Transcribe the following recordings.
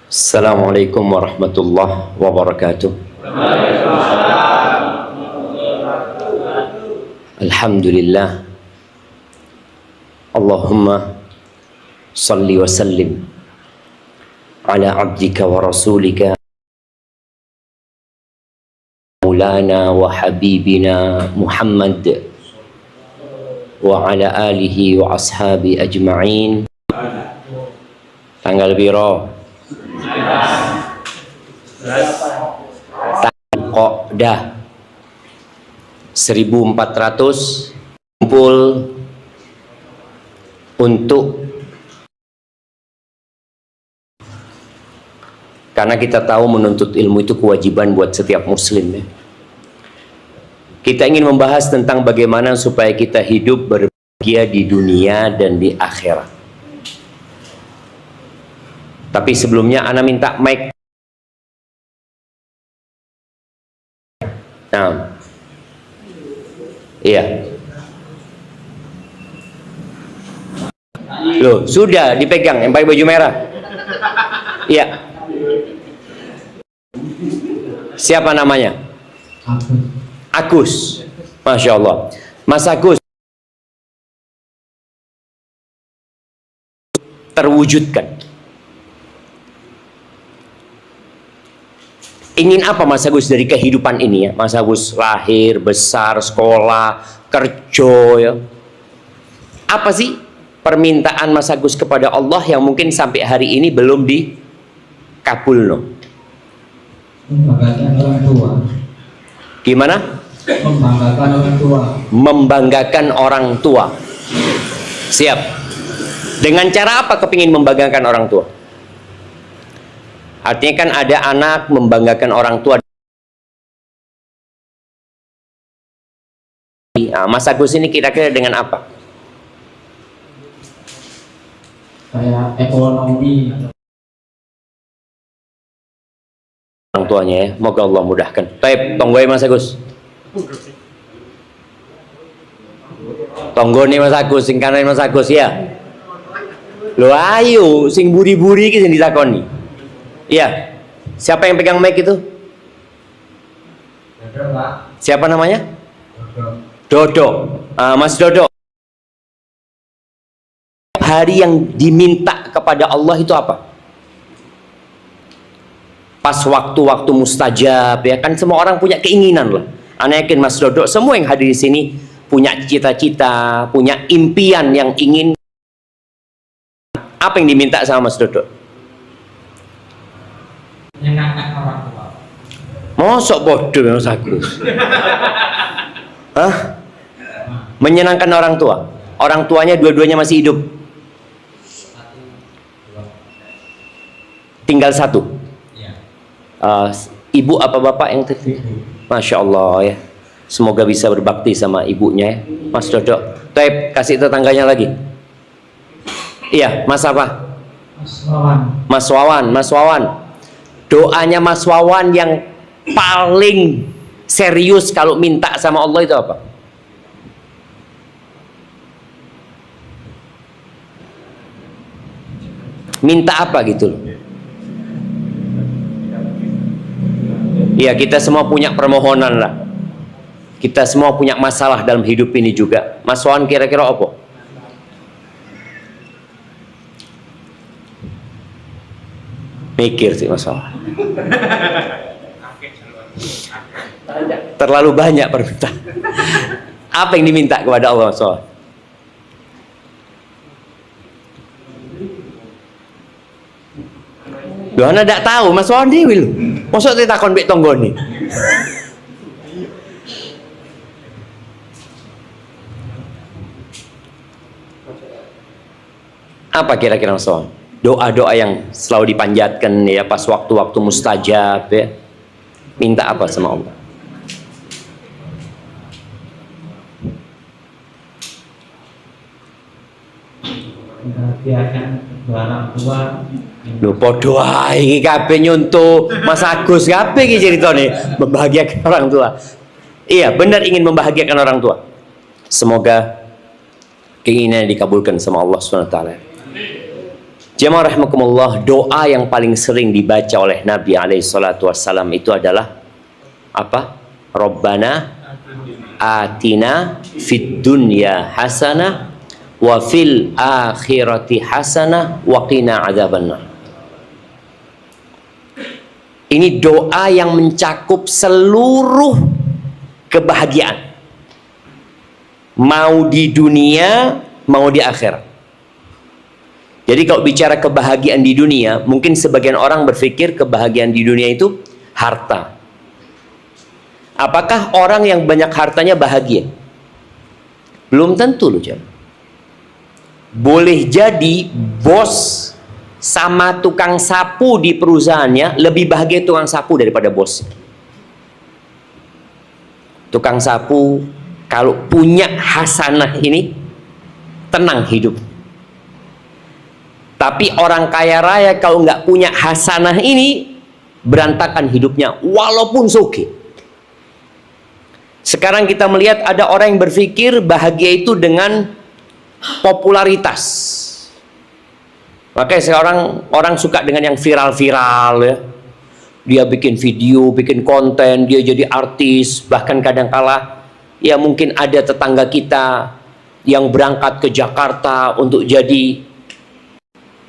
Assalamualaikum warahmatullahi wabarakatuh. Alhamdulillah. Allahumma salli wa sallim ala abdika wa rasulika maulana wa habibina Muhammad wa ala alihi wa ashabi ajma'in. Tanggal biro Qa'dah 1400 kumpul untuk, karena kita tahu menuntut ilmu itu kewajiban buat setiap muslim ya. Kita ingin membahas tentang bagaimana supaya kita hidup berbahagia di dunia dan di akhirat. Tapi sebelumnya ana minta mic. Nah, iya. Loh, sudah dipegang yang pakai baju merah. Iya. Siapa namanya? Agus. Masya Allah. Mas Agus terwujudkan. Ingin apa Mas Agus dari kehidupan ini ya? Mas Agus lahir, besar, sekolah, kerja ya. Apa sih permintaan Mas Agus kepada Allah yang mungkin sampai hari ini belum dikabul no? Membanggakan orang tua. Gimana? Membanggakan orang tua. Membanggakan orang tua. Siap. Dengan cara apa kepingin membanggakan orang tua? Artinya kan ada anak membanggakan orang tua. Nah, Mas Agus ini kira-kira dengan apa? Kayak ekonomi. Orang tuanya ya. Moga Allah mudahkan. Baik, tonggo Mas Agus. Tonggo nih Mas Agus, sing kanan Mas Agus ya. Lo ayo, sing buri-buri iki sing ditakoni. Iya. Siapa yang pegang mic itu? Siapa namanya? Dodo. Mas Dodo. Hari yang diminta kepada Allah itu apa? Pas waktu-waktu mustajab ya kan, semua orang punya keinginan lah. Ana yakin Mas Dodo, semua yang hadir di sini punya cita-cita, punya impian yang ingin. Apa yang diminta sama Mas Dodo? Menyenangkan orang tua. Mosok bodoh Mas Agus. Hah? Menyenangkan orang tua. Orang tuanya dua-duanya masih hidup. Tinggal satu. Ibu apa bapak yang tadi? Masya Allah ya. Semoga bisa berbakti sama ibunya ya. Mas Dodo. Taib, kasih tetangganya lagi. Iya, Mas apa? Mas Wawan. Mas Wawan, Mas Wawan. Doanya Mas Wawan yang paling serius kalau minta sama Allah itu apa? Minta apa gitu loh? Ya, kita semua punya permohonan lah. Kita semua punya masalah dalam hidup ini juga. Mas Wawan kira-kira apa? Mikir sih Mas Wawan. Terlalu banyak permintaan. Apa yang diminta kepada Allah Mas Wawan? Loh, anda tidak tahu Mas Wawan dewi loh. Maksud kita takon bek tonggo nih. Apa kira-kira Mas Wawan? Doa-doa yang selalu dipanjatkan ya pas waktu-waktu mustajab ya. Minta apa sama Allah? Membahagiakan orang tua. Lho podo ae iki kabeh nyuntuh Mas Agus kabeh iki ceritane membahagiakan orang tua. Iya, benar ingin membahagiakan orang tua. Semoga keinginan dikabulkan sama Allah SWT. Jemaah rahimakumullah, doa yang paling sering dibaca oleh Nabi SAW itu adalah apa? Rabbana atina fid dunya hasanah wa fil akhirati hasanah wa qina adzabannar. Ini doa yang mencakup seluruh kebahagiaan, mau di dunia mau di akhirat. Jadi kalau bicara kebahagiaan di dunia, mungkin sebagian orang berpikir kebahagiaan di dunia itu harta. Apakah orang yang banyak hartanya bahagia? Belum tentu loh, Jam. Boleh jadi bos sama tukang sapu di perusahaannya lebih bahagia tukang sapu daripada bos. Tukang sapu kalau punya hasanah ini tenang hidup. Tapi orang kaya raya kalau nggak punya hasanah ini berantakan hidupnya walaupun sugih. Sekarang kita melihat ada orang yang berpikir bahagia itu dengan popularitas. Makanya sekarang orang suka dengan yang viral-viral ya. Dia bikin video, bikin konten, dia jadi artis, bahkan kadangkala ya mungkin ada tetangga kita yang berangkat ke Jakarta untuk jadi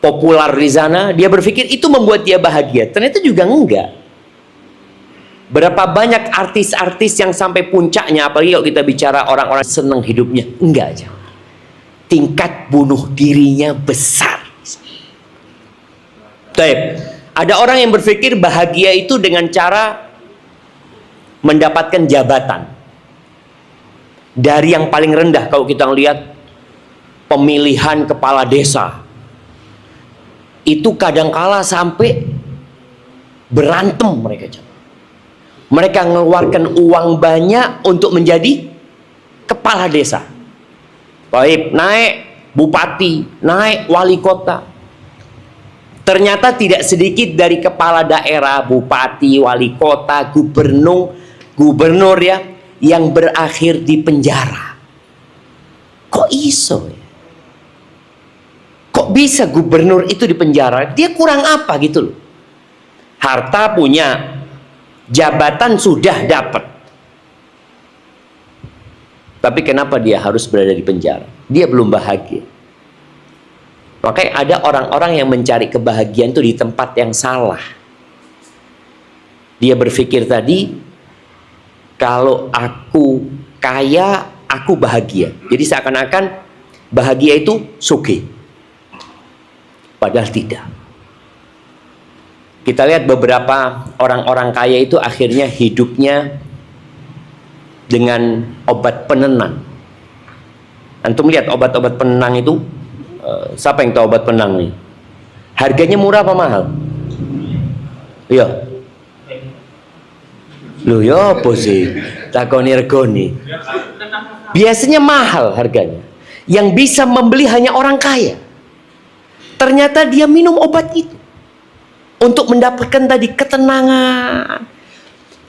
populer di sana, dia berpikir itu membuat dia bahagia. Ternyata juga enggak. Berapa banyak artis-artis yang sampai puncaknya, apalagi kalau kita bicara orang-orang senang hidupnya, enggak aja. Tingkat bunuh dirinya besar. Baik. Ada orang yang berpikir bahagia itu dengan cara mendapatkan jabatan. Dari yang paling rendah kalau kita lihat pemilihan kepala desa. Itu kadangkala sampai berantem mereka. Mereka mengeluarkan uang banyak untuk menjadi kepala desa. Baik, naik bupati, naik wali kota. Ternyata tidak sedikit dari kepala daerah, bupati, wali kota, gubernur ya, yang berakhir di penjara. Kok iso ya? Kok bisa gubernur itu di penjara? Dia kurang apa gitu loh. Harta punya, jabatan sudah dapat. Tapi kenapa dia harus berada di penjara? Dia belum bahagia. Makanya ada orang-orang yang mencari kebahagiaan itu di tempat yang salah. Dia berpikir tadi, kalau aku kaya, aku bahagia. Jadi seakan-akan bahagia itu sugih. Padahal tidak. Kita lihat beberapa orang-orang kaya itu akhirnya hidupnya dengan obat penenang. Antum lihat obat-obat penenang itu, siapa yang tahu obat penenang nih? Harganya murah apa mahal? Iya. Loh ya apa sih? Takoni regoni. Biasanya mahal harganya. Yang bisa membeli hanya orang kaya. Ternyata dia minum obat itu untuk mendapatkan tadi ketenangan.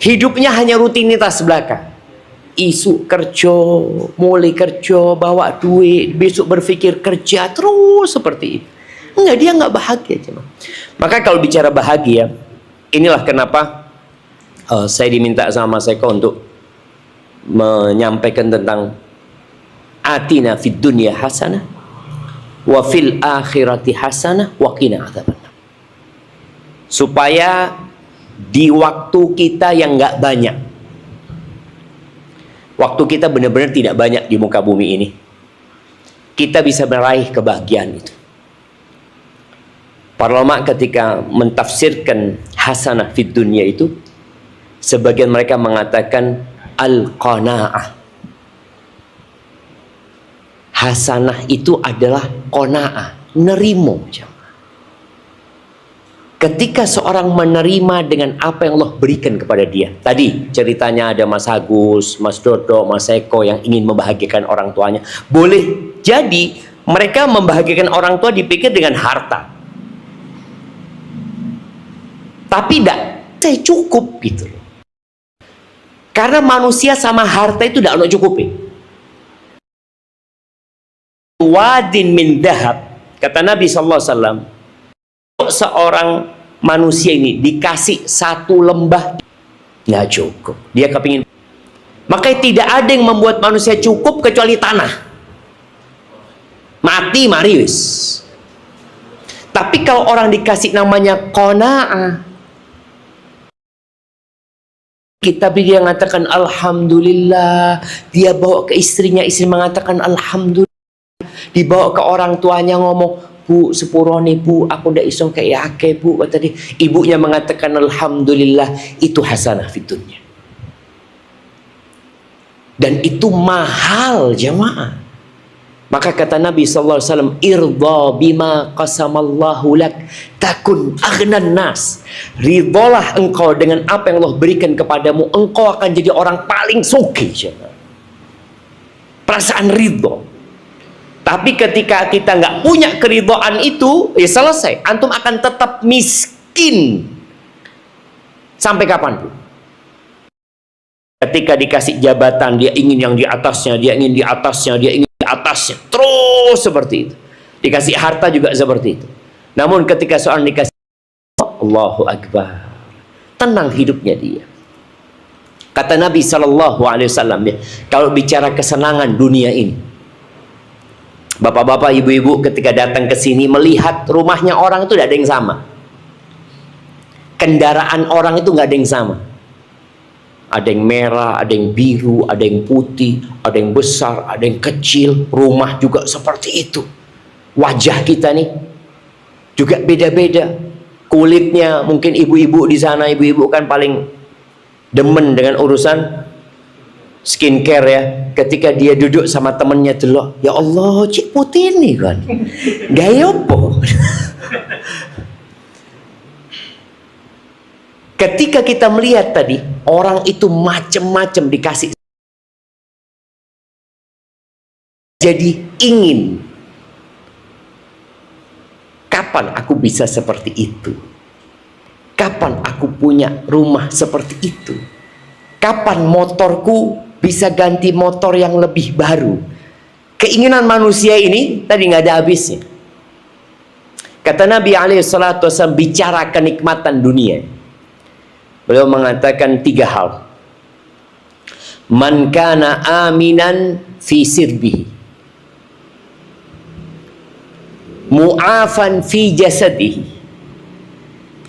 Hidupnya hanya rutinitas belaka. Isu kerja, mulai kerja, bawa duit, besok berpikir kerja terus seperti itu. Enggak, dia enggak bahagia. Maka kalau bicara bahagia, inilah kenapa saya diminta sama Mas Eko untuk menyampaikan tentang atina fid dunya hasanah wa fil akhirati hasanah wa qina adzabannar. Supaya di waktu kita yang nggak banyak, waktu kita benar-benar tidak banyak di muka bumi ini, kita bisa meraih kebahagiaan itu. Para ulama ketika mentafsirkan hasanah fid dunya itu, sebagian mereka mengatakan al-qanaah. Hasanah itu adalah qanaah, nerimo. Ketika seorang menerima dengan apa yang Allah berikan kepada dia. Tadi ceritanya ada Mas Agus, Mas Dodo, Mas Eko yang ingin membahagiakan orang tuanya. Boleh jadi mereka membahagiakan orang tua dipikir dengan harta. Tapi tidak, saya cukup gitu. Karena manusia sama harta itu tidak cukup. Wadin min dahab, kata Nabi SAW, Seorang manusia ini dikasih satu lembah, nggak cukup. Dia kepingin. Makanya tidak ada yang membuat manusia cukup kecuali tanah. Mati mari wis. Tapi kalau orang dikasih namanya qanaah, kita dia mengatakan alhamdulillah, dia bawa ke istrinya, istri mengatakan alhamdulillah, dibawa ke orang tuanya ngomong, bu sepurone bu, aku ndak iso kayak ake bu, kata dia. Ibunya mengatakan alhamdulillah, itu hasanah fitunya. Dan itu mahal jemaah. Maka kata Nabi SAW, irda bima qasamallahu lak takun aghnan nas. Ridholah engkau dengan apa yang Allah berikan kepadamu, engkau akan jadi orang paling sugih. Perasaan ridho. Tapi ketika kita nggak punya keridhaan itu, ya selesai. Antum akan tetap miskin sampai kapanpun. Ketika dikasih jabatan, dia ingin yang di atasnya, dia ingin di atasnya, dia ingin di atasnya, terus seperti itu. Dikasih harta juga seperti itu. Namun ketika seorang dikasih Allahu Akbar, tenang hidupnya dia. Kata Nabi SAW, kalau bicara kesenangan dunia ini, bapak-bapak, ibu-ibu ketika datang ke sini melihat rumahnya orang itu tidak ada yang sama. Kendaraan orang itu nggak ada yang sama. Ada yang merah, ada yang biru, ada yang putih, ada yang besar, ada yang kecil. Rumah juga seperti itu. Wajah kita nih juga beda-beda. Kulitnya, mungkin ibu-ibu di sana, ibu-ibu kan paling demen dengan urusan skincare ya. Ketika dia duduk sama temennya dulu, ya Allah, cik putih nih kan, gaya apa? Ketika kita melihat tadi, orang itu macam-macam dikasih. Jadi ingin, kapan aku bisa seperti itu? Kapan aku punya rumah seperti itu? Kapan motorku bisa ganti motor yang lebih baru? Keinginan manusia ini tadi nggak ada habisnya. Kata Nabi SAW bicara kenikmatan dunia. Beliau mengatakan 3 hal. Man kana aminan fi sirbihi, mu'afan fi jasadihi,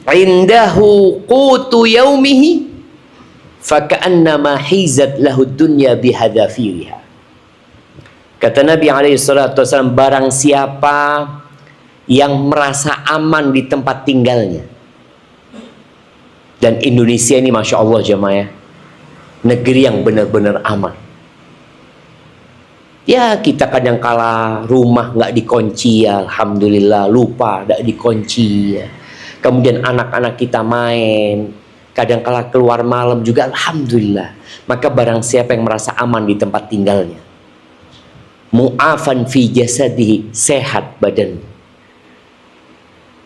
indahu qutu yaumihi, faka'annama hizat lahu dunya bihadafiriha. Kata Nabi SAW, barang siapa yang merasa aman di tempat tinggalnya. Dan Indonesia ini Masya Allah jemaah ya, negeri yang benar-benar aman. Ya kita kadang-kala rumah nggak dikunci ya, alhamdulillah, lupa nggak dikunci ya. Kemudian anak-anak kita main, kadang-kala keluar malam juga, alhamdulillah. Maka barang siapa yang merasa aman di tempat tinggalnya, mu'afan fi jasadihi, sehat badan.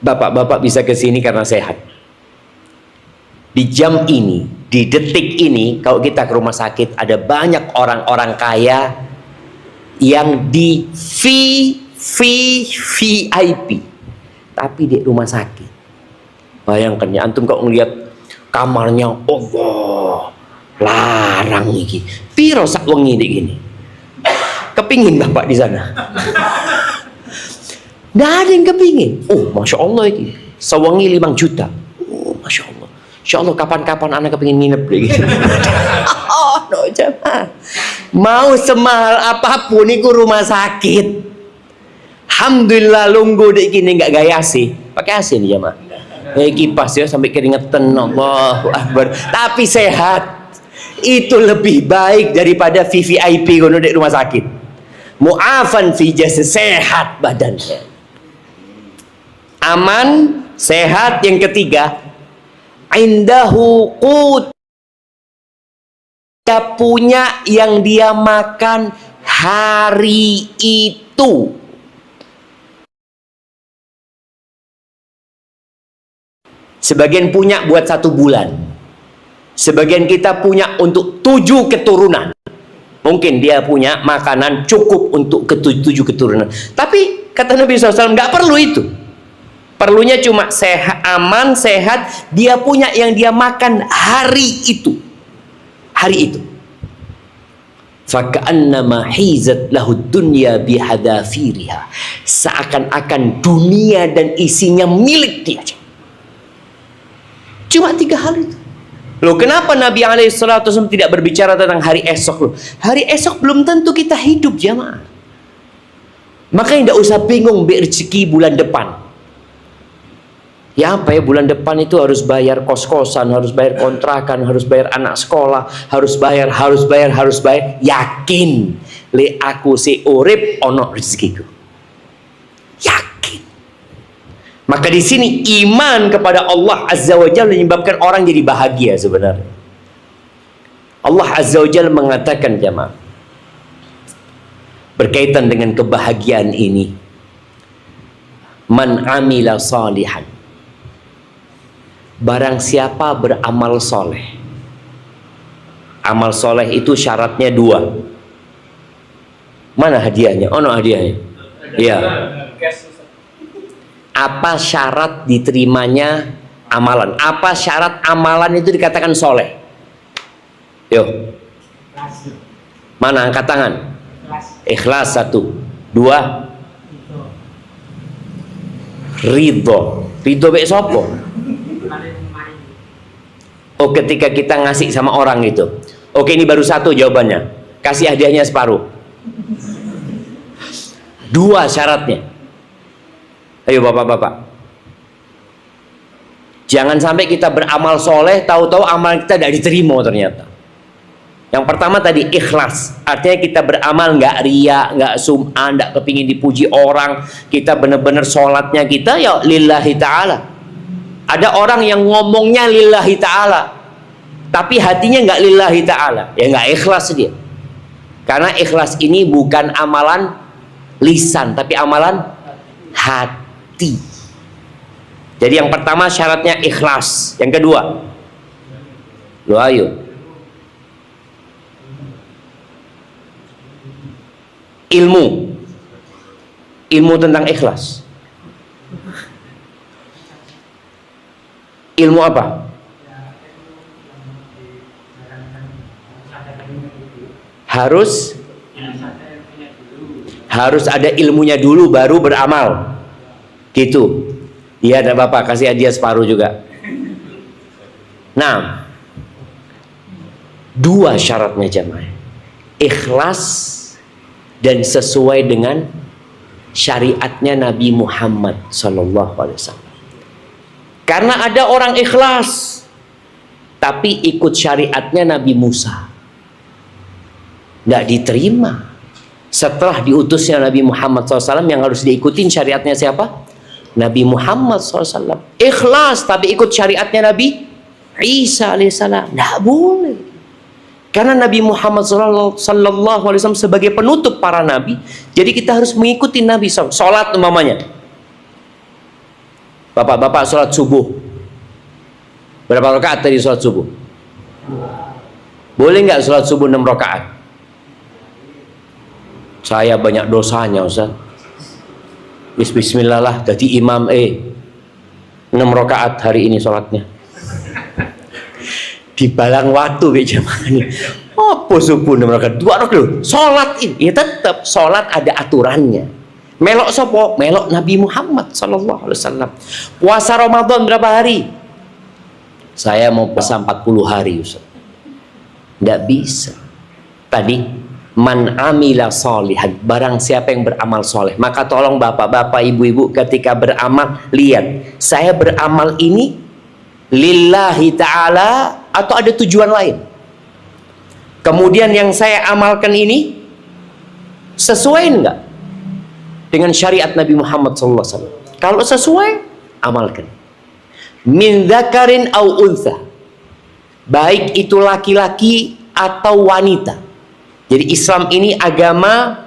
Bapak-bapak bisa ke sini karena sehat. Di jam ini, di detik ini, kalau kita ke rumah sakit, ada banyak orang-orang kaya yang di VIP, tapi di rumah sakit. Bayangkan ya, antum kok ngeliat kamarnya, Allah, larang nih, piro sak wengi dik gini. Kepingin bapak di sana? Nggak ada yang kepingin. Oh, Masya Allah ini, sewengi 5 juta. Oh, Masya Allah. Insya Allah kapan-kapan anak kepingin nginep gitu. Oh, no, jemaah. Mau semahal apapun itu rumah sakit. Alhamdulillah lunggu dek gini nggak gaya sih. Pakai AC nih jemaah. Kipas ya sampai keringetan. Allahu Akbar. Tapi sehat. Itu lebih baik daripada VVIP kono dek rumah sakit. Mu'afan fi jasad, sehat badannya. Aman, sehat. Yang ketiga, indahu qut, dia punya yang dia makan hari itu. Sebagian punya buat 1 bulan, sebagian kita punya untuk 7 keturunan. Mungkin dia punya makanan cukup untuk 7 keturunan. Tapi kata Nabi SAW nggak perlu itu. Perlunya cuma sehat, aman, sehat, dia punya yang dia makan hari itu. Hari itu. Faka'annama hizat lahud dunya bihadafiriha. Seakan-akan dunia dan isinya milik dia. Cuma 3 hal itu. Loh, kenapa Nabi SAW tidak berbicara tentang hari esok? Loh, hari esok belum tentu kita hidup, jamaah. Makanya tidak usah bingung rezeki bulan depan. Ya apa ya, bulan depan itu harus bayar kos-kosan, harus bayar kontrakan, harus bayar anak sekolah, harus bayar. Yakin, le aku si urip ono rezekiku. Yakin. Maka di sini iman kepada Allah Azza wa Jalla menyebabkan orang jadi bahagia sebenarnya. Allah Azza wa Jalla mengatakan, jamaah, berkaitan dengan kebahagiaan ini, man amila salihan, barang siapa beramal soleh. Amal soleh itu syaratnya 2. Mana hadiahnya? Oh no, hadiahnya. Ya. Apa syarat diterimanya amalan? Apa syarat amalan itu dikatakan soleh? Yuk. Mana, angkat tangan. Ikhlas 1. 2. Ridho. Ridho baik sopo? Oh, ketika kita ngasih sama orang itu. Oke, ini baru 1 jawabannya. Kasih hadiahnya separuh. 2 syaratnya. Ayo bapak-bapak. Jangan sampai kita beramal soleh, tahu-tahu amal kita tidak diterima ternyata. Yang pertama tadi ikhlas. Artinya kita beramal nggak riya, nggak sum'ah, nggak kepingin dipuji orang. Kita benar-benar sholatnya kita ya lillahi ta'ala. Ada orang yang ngomongnya lillahi ta'ala, tapi hatinya nggak lillahi ta'ala, ya nggak ikhlas dia. Karena ikhlas ini bukan amalan lisan, tapi amalan hati. Jadi yang pertama syaratnya ikhlas. Yang kedua, lo ayo, ilmu tentang ikhlas. Ilmu apa? Harus ada ilmunya dulu baru beramal. Gitu. Iya, ada Bapak, kasih hadiah separuh juga. Nah, 2 syaratnya jamaah. Ikhlas dan sesuai dengan syariatnya Nabi Muhammad SAW. Karena ada orang ikhlas tapi ikut syariatnya Nabi Musa, tidak diterima. Setelah diutusnya Nabi Muhammad SAW, yang harus diikutin syariatnya siapa? Nabi Muhammad SAW. Ikhlas tapi ikut syariatnya Nabi Isa alaihissalam, tidak boleh. Karena Nabi Muhammad SAW sebagai penutup para nabi, jadi kita harus mengikuti Nabi SAW. Sholat umpamanya, bapak-bapak sholat subuh, berapa rakaat tadi sholat subuh? Boleh nggak sholat subuh 6 rakaat? Saya banyak dosanya, Ustaz. Bismillah lah, jadi imam 6 rakaat hari ini sholatnya. Dibalang waktu kayak jamaah ini. Apa subuh 6 rakaat? 2 rakaat loh. Sholat ini, ya tetap sholat ada aturannya. Melok sopo? Melok Nabi Muhammad SAW. Puasa Ramadan berapa hari? Saya mau puasa 40 hari, Ustaz. Tidak bisa. Tadi, man amila solihan, barang siapa yang beramal soleh. Maka tolong bapak-bapak, ibu-ibu, ketika beramal, lihat, saya beramal ini lillahi ta'ala atau ada tujuan lain. Kemudian yang saya amalkan ini sesuai enggak dengan syariat Nabi Muhammad SAW? Kalau sesuai, amalkan. Min dzakarin au untha, baik itu laki-laki atau wanita. Jadi Islam ini agama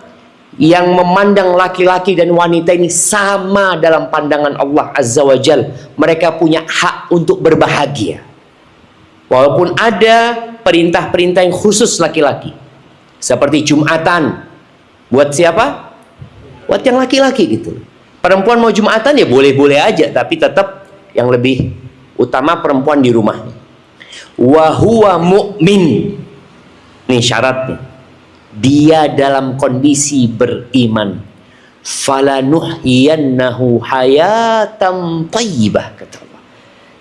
yang memandang laki-laki dan wanita ini sama dalam pandangan Allah Azza wa Jal. Mereka punya hak untuk berbahagia. Walaupun ada perintah-perintah yang khusus laki-laki, seperti Jumatan. Buat siapa? Buat yang laki-laki gitu. Perempuan mau Jumatan ya boleh-boleh aja, tapi tetap yang lebih utama perempuan di rumah. Wa huwa mu'min. Nih syaratnya. Dia dalam kondisi beriman. Falanuhyiyannahu hayatan thayyibah, kata Allah.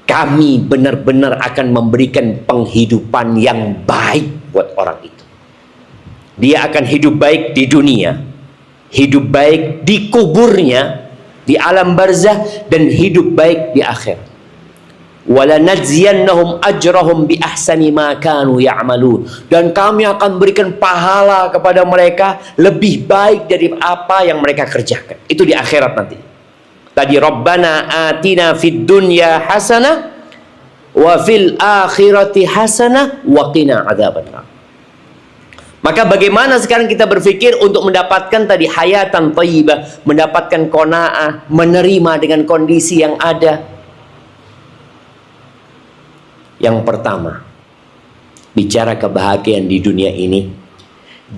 Kami benar-benar akan memberikan penghidupan yang baik buat orang itu. Dia akan hidup baik di dunia, hidup baik di kuburnya, di alam barzah, dan hidup baik di akhirat. Walanajziyannahum ajrahum bi ahsani ma kanu ya'malun. Dan kami akan berikan pahala kepada mereka lebih baik dari apa yang mereka kerjakan. Itu di akhirat nanti. Tadi Rabbana atina fid dunya hasanah wa fil akhirati hasanah wa qina adzabannar. Maka bagaimana sekarang kita berpikir untuk mendapatkan tadi hayatan thayyibah, mendapatkan qanaah, menerima dengan kondisi yang ada. Yang pertama, bicara kebahagiaan di dunia ini,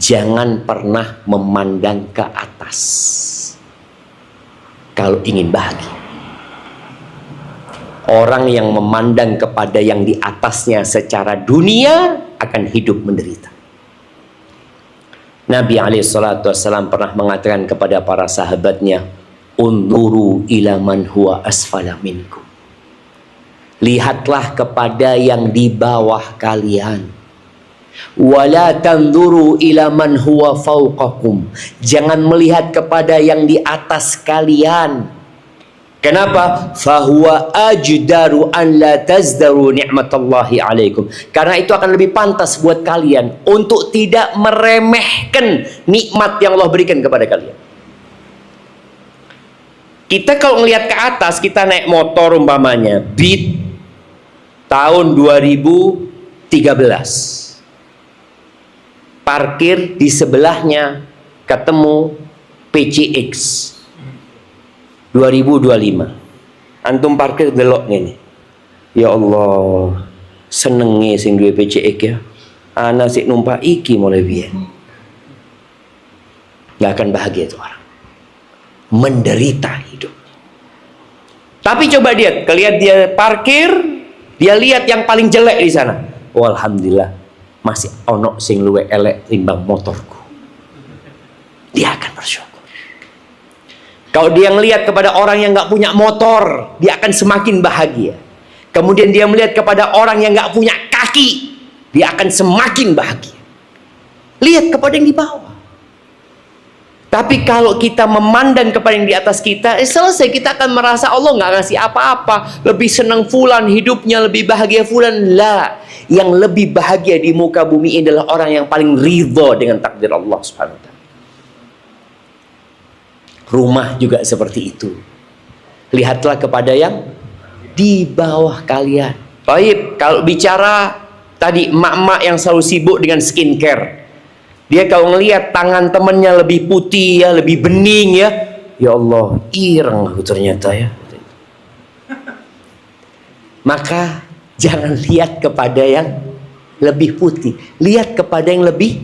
jangan pernah memandang ke atas kalau ingin bahagia. Orang yang memandang kepada yang di atasnya secara dunia akan hidup menderita. Nabi SAW pernah mengatakan kepada para sahabatnya, "Unzuru ila man huwa asfala minkum." Lihatlah kepada yang di bawah kalian. Wala tanzuru ila man huwa fawqakum. Jangan melihat kepada yang di atas kalian. Kenapa? Fahuwa ajdaru an la tazdaru ni'matallahi alaikum. Karena itu akan lebih pantas buat kalian untuk tidak meremehkan nikmat yang Allah berikan kepada kalian. Kita kalau ngelihat ke atas, kita naik motor umpamanya Beat tahun 2013. Parkir di sebelahnya ketemu PCX 2025. Antum parkir delok ini. Ya Allah, senenge sing duwe PCX ya. Ana sik numpak iki mulai biyen. Gak akan bahagia itu orang. Menderita hidup. Tapi coba lihat, kelihat dia parkir, dia lihat yang paling jelek di sana. Oh, alhamdulillah, masih ono sing luwe elek timbang motorku. Dia akan bersyukur. Kalau dia melihat kepada orang yang nggak punya motor, dia akan semakin bahagia. Kemudian dia melihat kepada orang yang nggak punya kaki, dia akan semakin bahagia. Lihat kepada yang di bawah. Tapi kalau kita memandang kepada yang di atas kita, selesai, kita akan merasa Allah nggak ngasih apa-apa. Lebih senang fulan hidupnya, lebih bahagia fulan. Lah, yang lebih bahagia di muka bumi ini adalah orang yang paling ridho dengan takdir Allah Subhanahu wa ta'ala. Rumah juga seperti itu. Lihatlah kepada yang di bawah kalian. Baik, kalau bicara tadi emak-emak yang selalu sibuk dengan skincare, dia kalau ngelihat tangan temennya lebih putih ya, lebih bening ya, ya Allah, ireng aku ternyata ya. Maka jangan lihat kepada yang lebih putih, lihat kepada yang lebih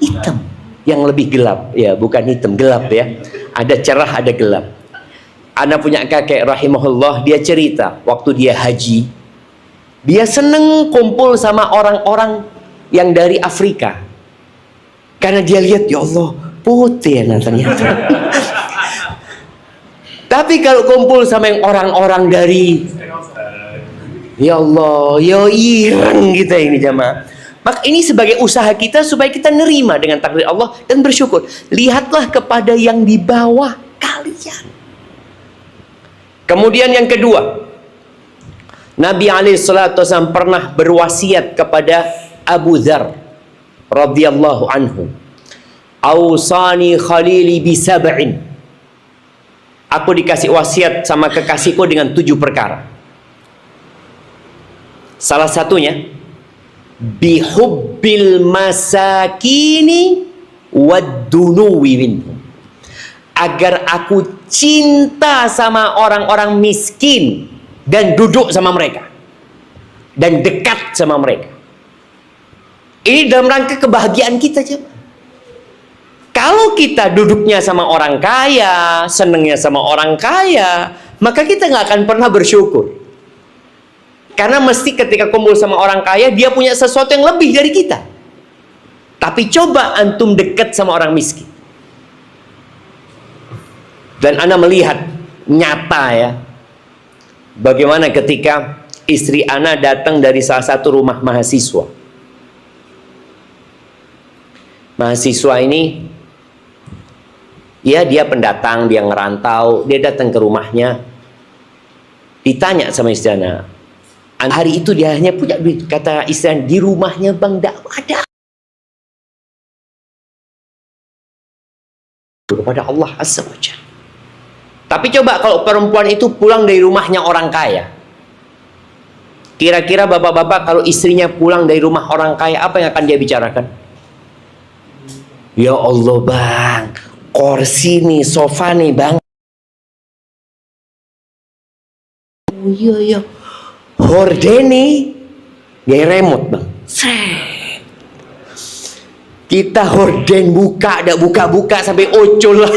hitam, yang lebih gelap ya, bukan hitam, gelap ya. Ada cerah, ada gelap. Ana punya kakek rahimahullah, dia cerita waktu dia haji, dia seneng kumpul sama orang-orang yang dari Afrika. Karena dia lihat, ya Allah, putih ya ternyata. Tapi kalau kumpul sama yang orang-orang dari, ya Allah, ya ireng kita ini jamaah. Maka ini sebagai usaha kita supaya kita nerima dengan takdir Allah dan bersyukur. Lihatlah kepada yang di bawah kalian. Kemudian yang kedua, Nabi SAW pernah berwasiat kepada Abu Dzar radhiyallahu anhu. Ausani khalili bisab'in. Aku dikasih wasiat sama kekasihku dengan 7 perkara. Salah satunya, bihubbil masakini wad-dunuwi minhum. Agar aku cinta sama orang-orang miskin dan duduk sama mereka dan dekat sama mereka. Ini dalam rangka kebahagiaan kita, jemaah. Kalau kita duduknya sama orang kaya, senengnya sama orang kaya, maka kita nggak akan pernah bersyukur. Karena mesti ketika kumpul sama orang kaya, dia punya sesuatu yang lebih dari kita. Tapi coba antum dekat sama orang miskin. Dan Ana melihat nyata ya, bagaimana ketika istri Ana datang dari salah satu rumah mahasiswa. Mahasiswa ini, ya dia pendatang, dia ngerantau, dia datang ke rumahnya. Ditanya sama istri Ana, hari itu dia hanya punya duit. Kata istri, di rumahnya bang tidak ada. Kepada Allah Azza wa Jalla. Tapi coba kalau perempuan itu pulang dari rumahnya orang kaya. Kira-kira bapak-bapak kalau istrinya pulang dari rumah orang kaya, apa yang akan dia bicarakan? Ya Allah bang, kursi nih, sofa nih bang. Oh iya iya. Hordeni gaya remote bang. Kita horden buka, ada buka-buka sampai ocol lah.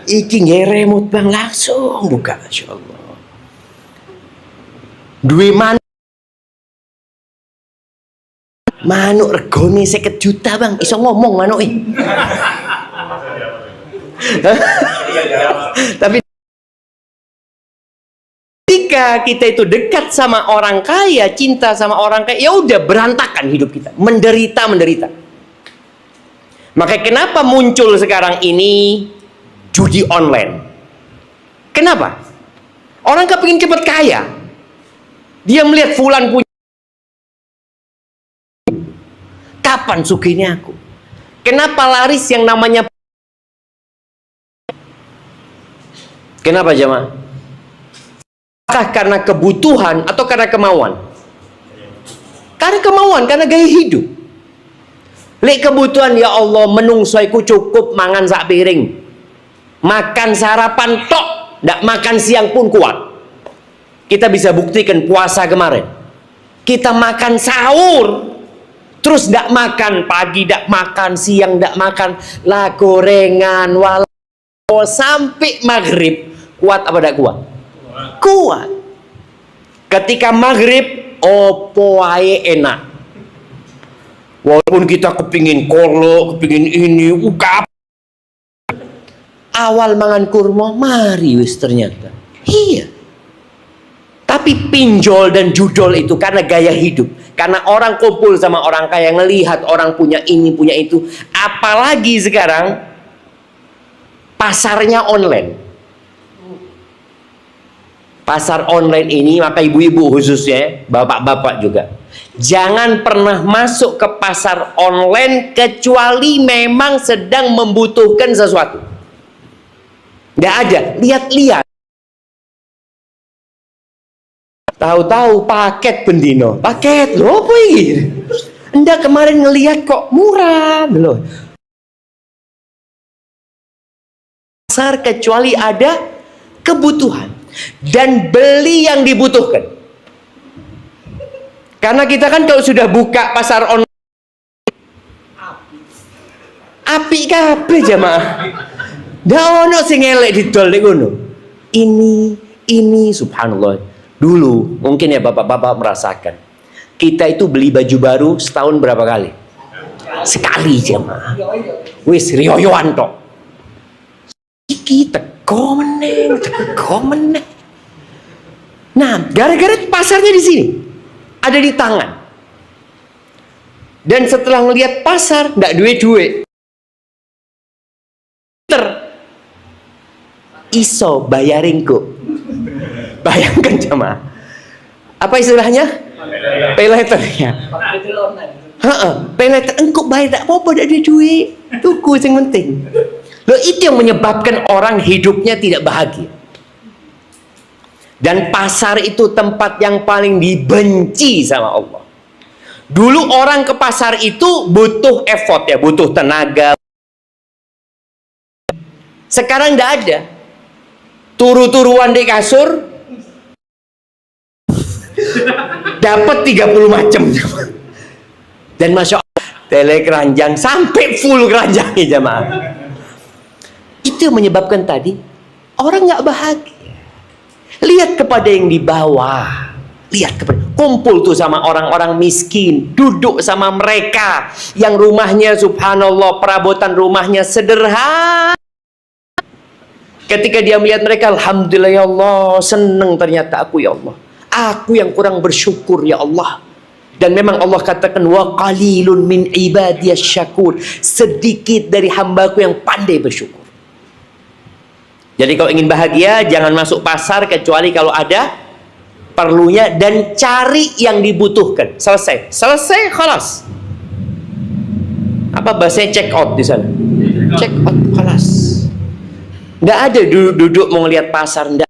Iki gaya remote bang, langsung buka, Masya Allah. Duit manuk regone 50 juta bang, iso ngomong manuk Tapi ketika kita itu dekat sama orang kaya, cinta sama orang kaya, ya udah berantakan hidup kita, menderita. Makanya kenapa muncul sekarang ini judi online? Kenapa? Orang kepingin cepat kaya, dia melihat fulan punya, kapan sugihnya aku? Kenapa laris yang namanya? Kenapa jemaah? Apakah karena kebutuhan atau karena kemauan? Karena kemauan, karena gaya hidup. Lek kebutuhan, ya Allah, menungsoiku cukup mangan sak piring, makan sarapan tok, ndak makan siang pun kuat. Kita bisa buktikan puasa kemarin, kita makan sahur, terus ndak makan pagi, ndak makan siang, ndak makan lah gorengan, walau sampai maghrib. Kuat apa ndak kuat? Kuat. Ketika maghrib, opo wae enak. Walaupun kita kepingin kolo, kepingin ini, ukap. Awal mangan kurma, mari wis ternyata. Iya. Tapi pinjol dan judol itu karena gaya hidup. Karena orang kumpul sama orang kaya, ngelihat orang punya ini, punya itu. Apalagi sekarang, pasarnya online. Pasar online ini, maka ibu-ibu khususnya, bapak-bapak juga, jangan pernah masuk ke pasar online kecuali memang sedang membutuhkan sesuatu. Nggak ada, lihat-lihat. Tahu-tahu paket bendino, paket loh apa ini? Enggak, kemarin ngelihat kok murah loh. Pasar kecuali ada kebutuhan dan beli yang dibutuhkan. Karena kita kan kalau sudah buka pasar online, api kabeh jamaah. Ndak ono sing elek didol nek ngono. Ini subhanallah. Dulu mungkin ya bapak-bapak merasakan, kita itu beli baju baru setahun berapa kali? Sekali jamaah. Wis riyoyoan tok. Iki teko meneh. Nah, gara-gara pasarnya di sini, ada di tangan. Dan setelah ngelihat pasar, ndak duwe-duwe. Iso bayarin kok. Bayangkan jemaah. Apa istilahnya? Pay later ya. Pay later, engkau bayar tak apa-apa, ndak ada duit. Tuku yang penting. Loh, itu yang menyebabkan orang hidupnya tidak bahagia. Dan pasar itu tempat yang paling dibenci sama Allah. Dulu orang ke pasar itu butuh effort ya, butuh tenaga. Sekarang tidak ada. Turu-turuan di kasur dapat 30 macam. Dan Masya Allah, tele keranjang sampai full keranjangnya jamaah. Itu yang menyebabkan tadi orang nggak bahagia. Lihat kepada yang di bawah, lihat kepada, kumpul tuh sama orang-orang miskin, duduk sama mereka yang rumahnya subhanallah perabotan rumahnya sederhana. Ketika dia melihat mereka, alhamdulillah ya Allah, senang ternyata aku ya Allah, aku yang kurang bersyukur ya Allah. Dan memang Allah katakan wa qalilun min ibadiyas syakur, sedikit dari hambaku yang pandai bersyukur. Jadi kalau ingin bahagia jangan masuk pasar kecuali kalau ada perlunya, dan cari yang dibutuhkan. Selesai khalas. Apa bahasanya check out di sana? Check out khalas. Nggak ada duduk mau ngelihat pasar, enggak.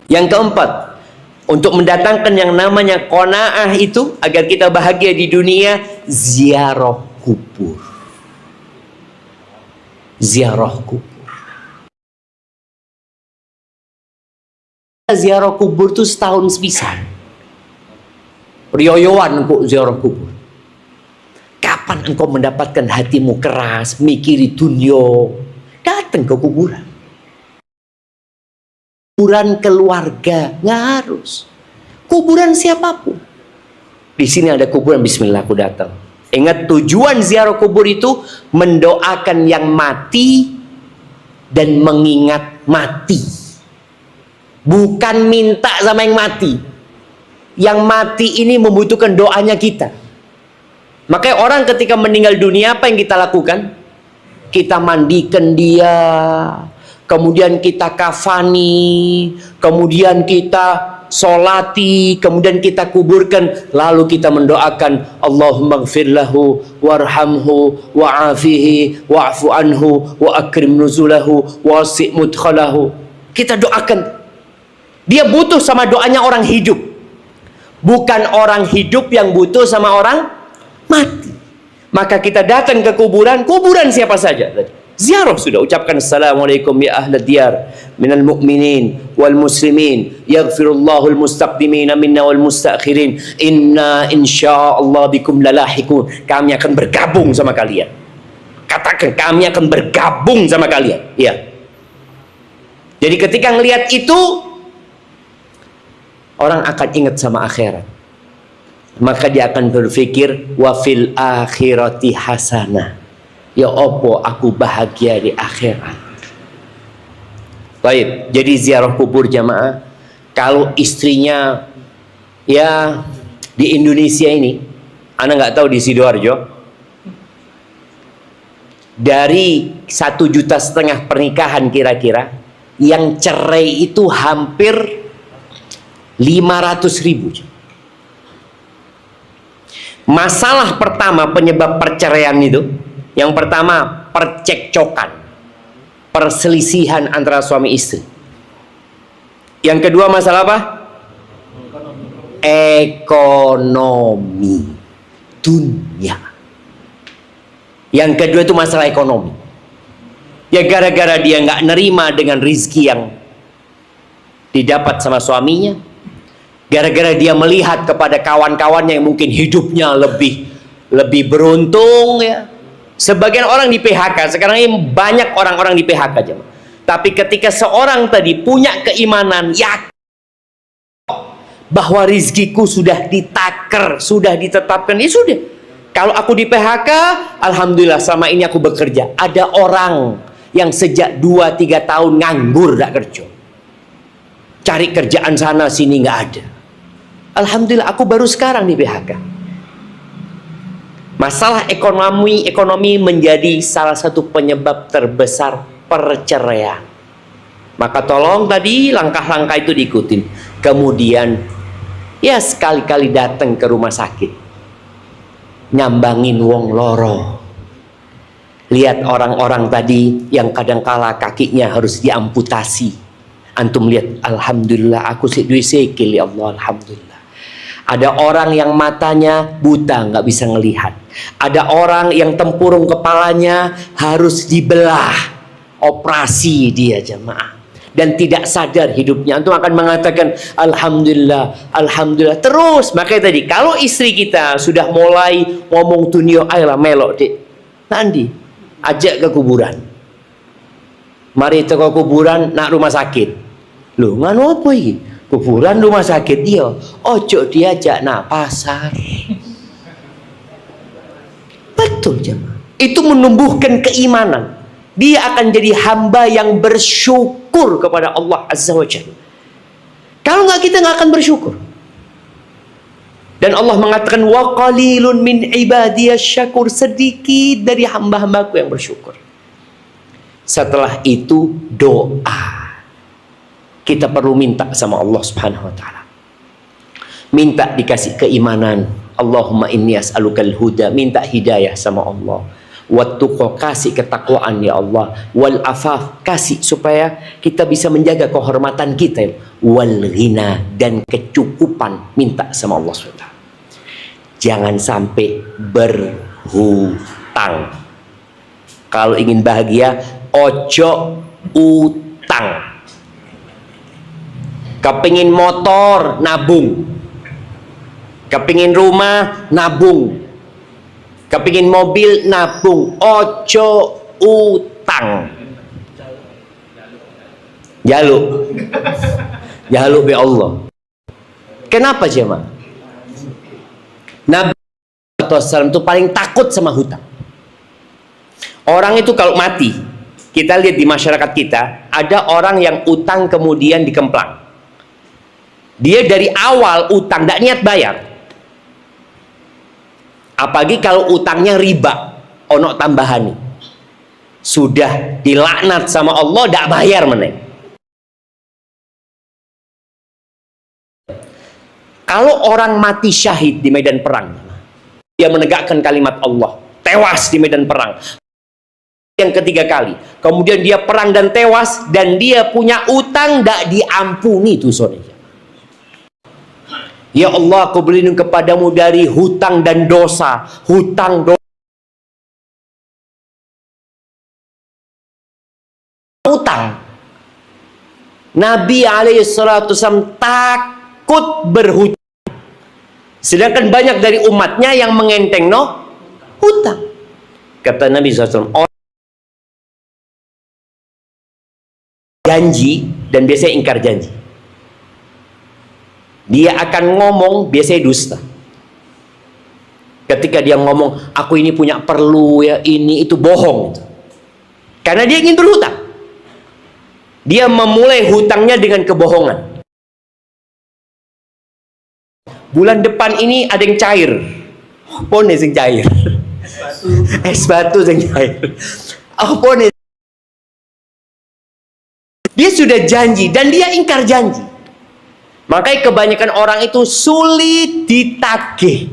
Yang keempat, untuk mendatangkan yang namanya qanaah itu agar kita bahagia di dunia, ziarah kubur. Ziarah kubur. Ziarah kubur itu setahun sepisan. Rioyoan kok ziarah kubur. Kapan engkau mendapatkan hatimu keras, mikiri dunia, datang ke kuburan. Kuburan keluarga, nggak harus. Kuburan siapapun. Di sini ada kuburan, bismillah aku datang. Ingat tujuan ziarah kubur itu mendoakan yang mati dan mengingat mati. Bukan minta sama yang mati. Yang mati ini membutuhkan doanya kita. Makanya orang ketika meninggal dunia apa yang kita lakukan? Kita mandikan dia, kemudian kita kafani, kemudian kita solati, kemudian kita kuburkan, lalu kita mendoakan Allahumma gfir lahu warhamhu wa'afihi wa'fu anhu wa akrim nuzulahu wasi' mudkhalahu. Kita doakan. Dia butuh sama doanya orang hidup, bukan orang hidup yang butuh sama orang mati. Maka kita datang ke kuburan, kuburan siapa saja tadi. Ziarah sudah, ucapkan assalamualaikum ya ahlad diyar minal mu'minin wal muslimin yaghfirullahu al mustaqdimina minna wal mustakhirin inna insyaallah bikum lalahikun. Kami akan bergabung sama kalian. Katakan kami akan bergabung sama kalian. Ya. Jadi ketika ngelihat itu, orang akan ingat sama akhirat. Maka dia akan berpikir wa fil akhirati hasanah. Ya opo aku bahagia di akhirat. Baik, jadi ziarah kubur jamaah. Kalau istrinya ya di Indonesia ini, ana nggak tahu di Sidoarjo, dari 1,5 juta pernikahan kira-kira, yang cerai itu hampir 500.000. Masalah pertama penyebab perceraian itu, yang pertama percekcokan, perselisihan antara suami istri. Yang kedua masalah apa? Ekonomi dunia. Yang kedua itu masalah ekonomi. Ya gara-gara dia nggak nerima dengan rizki yang didapat sama suaminya, gara-gara dia melihat kepada kawan-kawannya yang mungkin hidupnya lebih beruntung ya. Sebagian orang di PHK, sekarang ini banyak orang-orang di PHK aja. Tapi ketika seorang tadi punya keimanan, yakin bahwa rizkiku sudah ditaker, sudah ditetapkan, ya sudah. Kalau aku di PHK, alhamdulillah selama ini aku bekerja. Ada orang yang sejak 2-3 tahun nganggur, gak kerja, cari kerjaan sana sini nggak ada. Alhamdulillah aku baru sekarang di PHK. Masalah ekonomi menjadi salah satu penyebab terbesar perceraian. Maka tolong tadi langkah-langkah itu diikutin. Kemudian ya sekali-kali datang ke rumah sakit, nyambangin wong loro. Lihat orang-orang tadi yang kadangkala kakinya harus diamputasi. Antum lihat, alhamdulillah aku sik duwe sikil ya Allah, alhamdulillah. Ada orang yang matanya buta, nggak bisa ngelihat. Ada orang yang tempurung kepalanya harus dibelah, operasi dia jemaah. dan tidak sadar hidupnya, antum akan mengatakan alhamdulillah, alhamdulillah terus. Makanya tadi kalau istri kita sudah mulai ngomong dunia, ayolah melok dik, nanti ajak ke kuburan, mari ke kuburan nak rumah sakit. Loh nganu apa ini? Kuburan rumah sakit dia, ojo diajak nak pasar. Betul jemaah, itu menumbuhkan keimanan. Dia akan jadi hamba yang bersyukur kepada Allah Azza wa Jalla. Kalau nggak, kita nggak akan bersyukur. Dan Allah mengatakan wa qalilun min ibadiyas syakur, sedikit dari hamba-hambaku yang bersyukur. Setelah itu doa. Kita perlu minta sama Allah Subhanahu wa taala. Minta dikasih keimanan. Allahumma inni as'alukal huda, minta hidayah sama Allah. Wattuqa, kasih ketakwaan ya Allah. Wal afaf, kasih supaya kita bisa menjaga kehormatan kita. Wal ghina, dan kecukupan, minta sama Allah SWT. Jangan sampai berhutang. Kalau ingin bahagia, ojo utang. Kepingin motor, nabung. Kepingin rumah, nabung. Kepingin mobil, nabung. Ojo utang. Jaluk. Jaluk be Allah. Kenapa jemaah? Nabi SAW itu paling takut sama hutang. Orang itu kalau mati, kita lihat di masyarakat kita, ada orang yang utang kemudian dikemplang. Dia dari awal utang, tidak niat bayar. Apalagi kalau utangnya riba, ono tambahan nih. Sudah dilaknat sama Allah, tidak bayar meneng. Kalau orang mati syahid di medan perang, dia menegakkan kalimat Allah, tewas di medan perang. Yang ketiga kali, kemudian dia perang dan tewas, dan dia punya utang tidak diampuni dosanya. Ya Allah, aku berlindung kepadamu dari hutang dan dosa. Hutang dosa. Utang. Nabi SAW takut berhutang. Sedangkan banyak dari umatnya yang mengenteng hutang. Kata Nabi SAW, orang janji dan biasanya ingkar janji. Dia akan ngomong, biasanya dusta. Ketika dia ngomong, aku ini punya perlu ya, ini itu, bohong. Karena dia ingin berhutang. Dia memulai hutangnya dengan kebohongan. Bulan depan ini ada yang cair. Apa nih yang cair? Es batu yang cair. Apa nih? Dia sudah janji dan dia ingkar janji. Makanya kebanyakan orang itu sulit ditagih.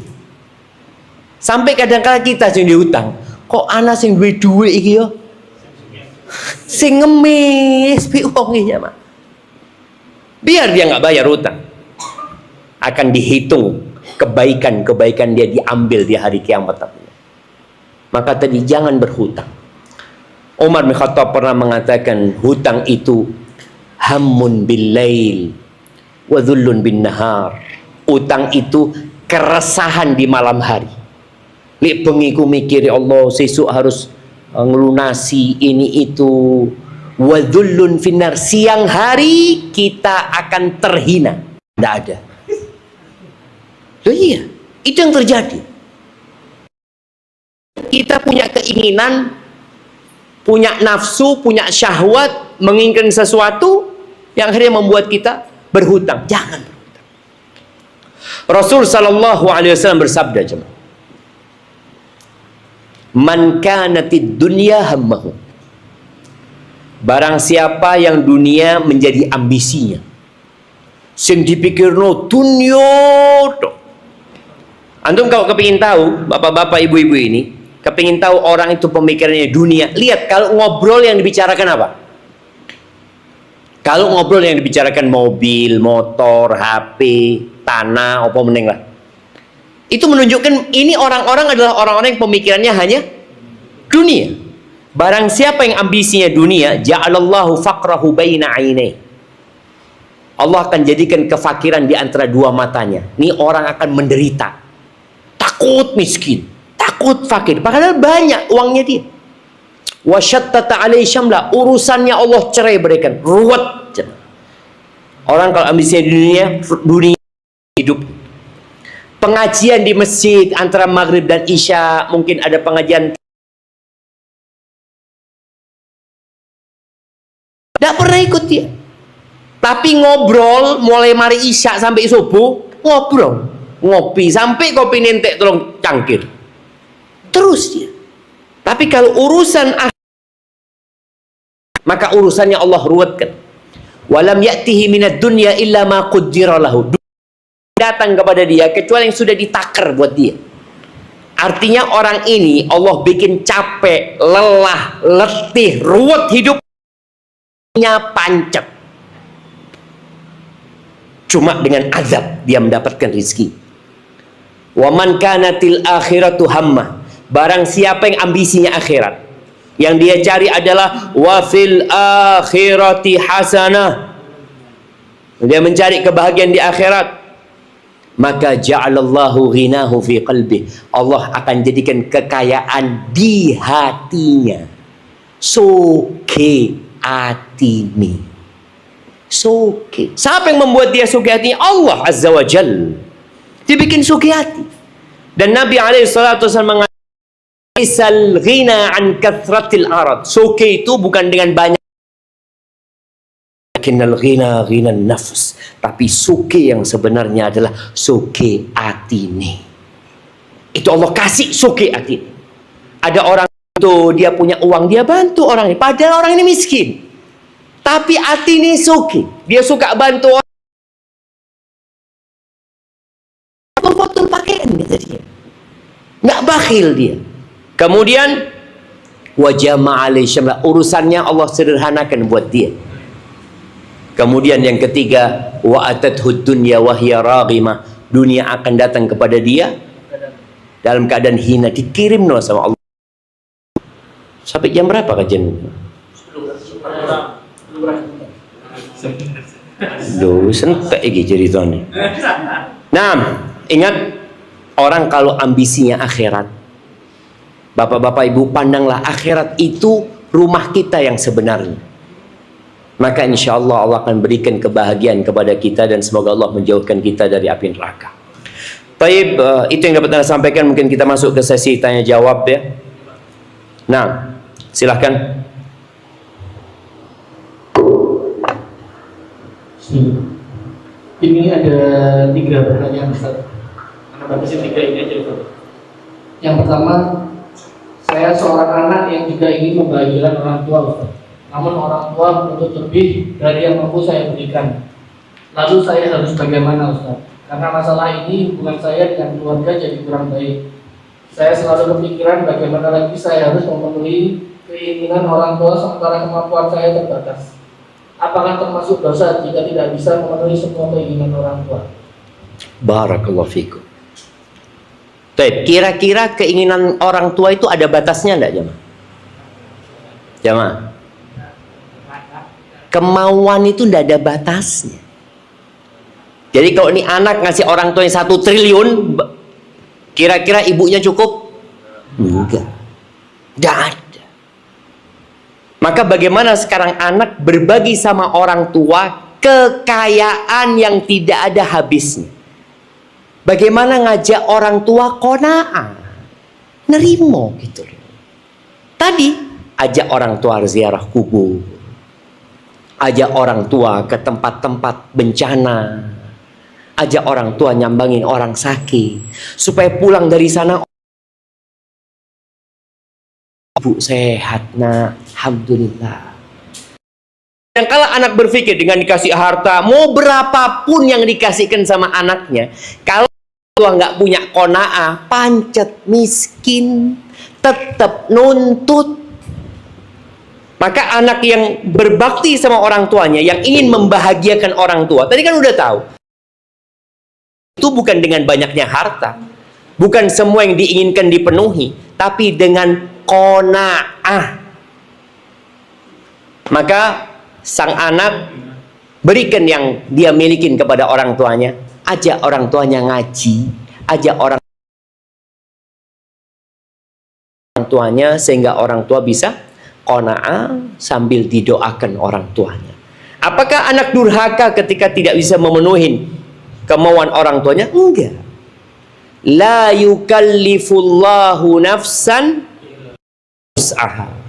Sampai kadang-kadang kita sing dihutang, kok ana sing duwe dhuwit iki yo? Sing ngemis pi wong iki ya, Mak. Biar dia nggak bayar hutang. Akan dihitung kebaikan-kebaikan dia, diambil di hari kiamat. Maka tadi jangan berhutang. Umar bin Khattab pernah mengatakan, hutang itu hammun bil lail wa dhullun bin nahar. Utang itu keresahan di malam hari. Lek bengi ku mikir, ya Allah, sesuk harus ngelunasi ini itu. Wa dhullun finnar, siang hari kita akan terhina. Tidak ada. Loh iya, itu yang terjadi. Kita punya keinginan, punya nafsu, punya syahwat, menginginkan sesuatu yang akhirnya membuat kita berhutang. Jangan berhutang. Rasul sallallahu alaihi wasallam bersabda, jemaah, man kanatid dunya hammahu, barang siapa yang dunia menjadi ambisinya, sing dipikirno dunya tok. Antum kalau kepingin tahu, bapak-bapak ibu-ibu ini kepingin tahu orang itu pemikirannya dunia, lihat kalau ngobrol yang dibicarakan apa. Kalau ngobrol yang dibicarakan mobil, motor, HP, tanah, apa meneng lah. Itu menunjukkan ini orang-orang adalah orang-orang yang pemikirannya hanya dunia. Barang siapa yang ambisinya dunia, ja'alallahu faqrahu baina ainai. Allah akan jadikan kefakiran di antara dua matanya. Ini orang akan menderita. Takut miskin, takut fakir. Padahal banyak uangnya dia. Wa syattata alaihi syamla, urusannya Allah cerai berikan, ruwet. Orang kalau ambisinya dunia hidup. Pengajian di masjid antara maghrib dan isya, mungkin ada pengajian. Tidak pernah ikut dia. Tapi ngobrol mulai mari isya sampai subuh, ngobrol, ngopi sampai kopi nentek tolong cangkir. Terus dia. Tapi kalau urusan maka urusannya Allah ruwetkan. Walam ya'tihi minad dunya illa ma qaddara lahu. Datang kepada dia kecuali yang sudah ditakar buat dia. Artinya orang ini Allah bikin capek, lelah, letih, ruwet hidupnya, pancet. Cuma dengan azab dia mendapatkan rezeki. Wa man kanatil akhiratu hamma. Barang siapa yang ambisinya akhirat, yang dia cari adalah wa fil akhirati hasanah, dia mencari kebahagiaan di akhirat, maka ja'alallahu ghinahu fi qalbi. Allah akan jadikan kekayaan di hatinya. Soke atini. Soke. Siapa yang membuat dia soke hati? Allah Azza wa Jal. Dibikin soke hati. Dan Nabi alaihissalatu wassalam mengatakan, isal ghina an kathratil arad. Soke itu bukan dengan banyak. Lakinnal ghina ghina nafs. Tapi suke yang sebenarnya adalah suke atini. Itu Allah kasih suke atini. Ada orang itu dia punya uang, dia bantu orang ini, padahal orang ini miskin. Tapi atini suke. Dia suka bantu orang. Potong pakaian dia. Nggak bakhil dia. Kemudian wajah ma'alai syamla, urusannya Allah sederhanakan buat dia. Kemudian yang ketiga, wa atathud dunya wa hiya raghimah, dunia akan datang kepada dia dalam keadaan hina, dikirim no sama Allah. Sampai jam berapa kajian? Duh, sentek iki ceritanya. Nah, ingat, orang kalau ambisinya akhirat, bapak-bapak ibu, pandanglah akhirat itu rumah kita yang sebenarnya. Maka insya Allah Allah akan berikan kebahagiaan kepada kita, dan semoga Allah menjauhkan kita dari api neraka. Baik, itu yang dapat saya sampaikan. Mungkin kita masuk ke sesi tanya jawab ya. Nah, silahkan. Ini ada 3 pertanyaan Ustaz. Karena batasnya 3 ini aja Ustaz. Yang pertama, saya seorang anak yang juga ingin membahagiakan orang tua Ustaz. Namun orang tua menuntut lebih dari yang mampu saya berikan. Lalu saya harus bagaimana Ustaz? Karena masalah ini hubungan saya dengan keluarga jadi kurang baik. Saya selalu berpikiran bagaimana lagi saya harus memenuhi keinginan orang tua sementara kemampuan saya terbatas. Apakah termasuk dosa jika tidak bisa memenuhi semua keinginan orang tua? Barakallahu fikum. Baik, kira-kira keinginan orang tua itu ada batasnya enggak, jemaah? Jemaah, kemauan itu tidak ada batasnya. Jadi kalau ini anak ngasih orang tua yang 1 triliun, kira-kira ibunya cukup? Enggak. Tidak ada. Maka bagaimana sekarang anak berbagi sama orang tua kekayaan yang tidak ada habisnya? Bagaimana ngajak orang tua qanaah, nerimo gitu. Tadi ajak orang tua ziarah kubur, ajak orang tua ke tempat-tempat bencana, ajak orang tua nyambangin orang sakit, supaya pulang dari sana, ibu sehat nak, alhamdulillah. Dan kalau anak berpikir dengan dikasih harta, mau berapapun yang dikasihkan sama anaknya, kalau tua nggak punya qanaah, pancet, miskin, tetap nuntut. Maka anak yang berbakti sama orang tuanya, yang ingin membahagiakan orang tua, tadi kan udah tahu, itu bukan dengan banyaknya harta, bukan semua yang diinginkan dipenuhi, tapi dengan qanaah. Maka sang anak berikan yang dia milikin kepada orang tuanya, ajak orang tuanya ngaji, ajak orang tuanya sehingga orang tua bisa qanaah sambil didoakan orang tuanya. Apakah anak durhaka ketika tidak bisa memenuhi kemauan orang tuanya? Enggak. La yukallifullahu nafsan wus'aha.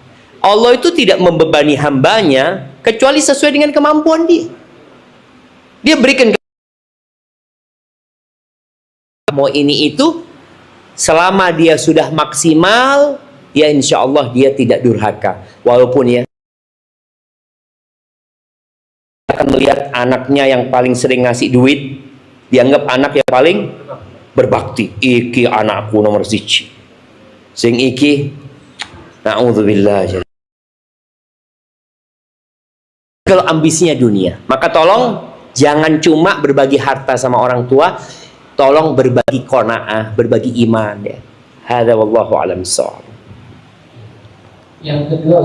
Allah itu tidak membebani hambanya kecuali sesuai dengan kemampuan dia. Dia berikan mau ini itu, selama dia sudah maksimal, ya insya Allah dia tidak durhaka. Walaupun ya akan melihat anaknya yang paling sering ngasih duit dianggap anak yang paling berbakti. Iki anakku nomor siji. Sing iki na'udzubillah. Kalau ambisinya dunia, maka tolong jangan cuma berbagi harta sama orang tua, tolong berbagi qanaah, berbagi iman ya. Hadza wallahu a'lam bissawab. Yang kedua,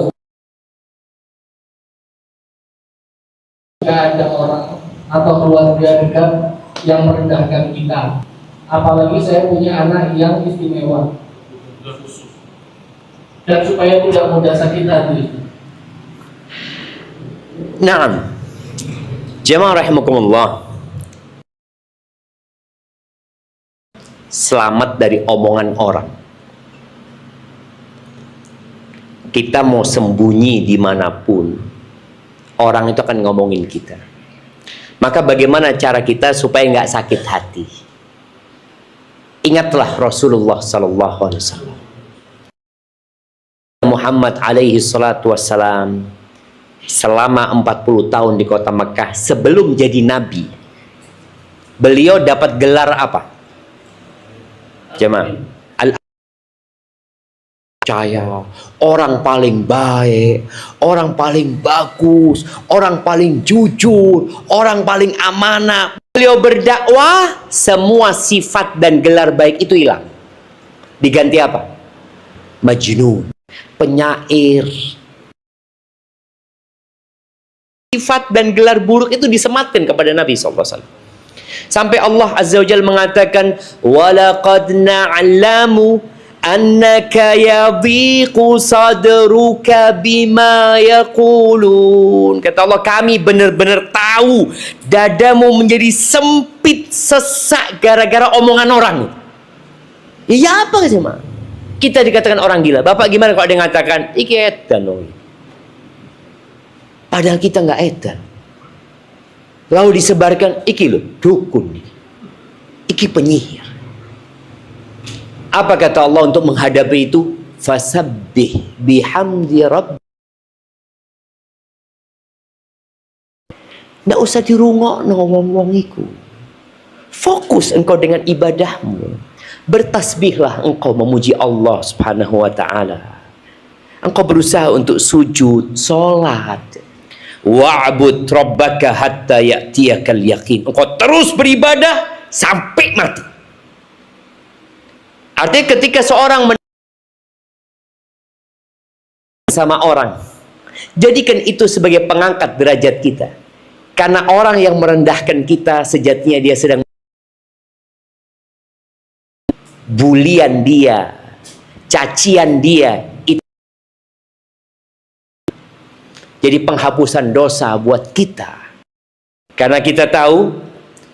jika ada orang atau keluarga dekat yang merendahkan kita, apalagi saya punya anak yang istimewa, dan supaya tidak mudah sakit hati. Naam. Jamaah rahimakumullah. Selamat dari omongan orang. Kita mau sembunyi dimanapun, orang itu akan ngomongin kita. Maka bagaimana cara kita supaya nggak sakit hati? Ingatlah Rasulullah Sallallahu Alaihi Wasallam. Muhammad alaihi salatu wassalam selama 40 tahun di kota Mekah sebelum jadi nabi, beliau dapat gelar apa? Jemaah, percaya, orang paling baik, orang paling bagus, orang paling jujur, orang paling amanah. Beliau berdakwah, semua sifat dan gelar baik itu hilang. Diganti apa? Majnun, penyair. Sifat dan gelar buruk itu disematkan kepada Nabi SAW. Sampai Allah Azza wa Jalla mengatakan, walaqad na'lamu annaka yadhiqu sadruka bima yaqulun. Kata Allah, kami benar-benar tahu dadamu menjadi sempit, sesak gara-gara omongan orang. Ya apa sih, Ma? Kita dikatakan orang gila. Bapak gimana kalau ada yang mengatakan iki edan loh. Padahal kita nggak edan. Lalu disebarkan, iki loh dukun, iki penyihir. Apa kata Allah untuk menghadapi itu? Fasabbih bihamdi rabb. Nggak usah dirungokno wong-wong iku. Fokus engkau dengan ibadahmu. Bertasbihlah engkau memuji Allah Subhanahu wa taala. Engkau berusaha untuk sujud, salat. Wa'bud rabbaka hatta ya'tiyakal yaqin. Engkau terus beribadah sampai mati. Artinya ketika seorang sama orang, jadikan itu sebagai pengangkat derajat kita. Karena orang yang merendahkan kita sejatinya dia sedang bulian dia, cacian dia. Jadi penghapusan dosa buat kita. Karena kita tahu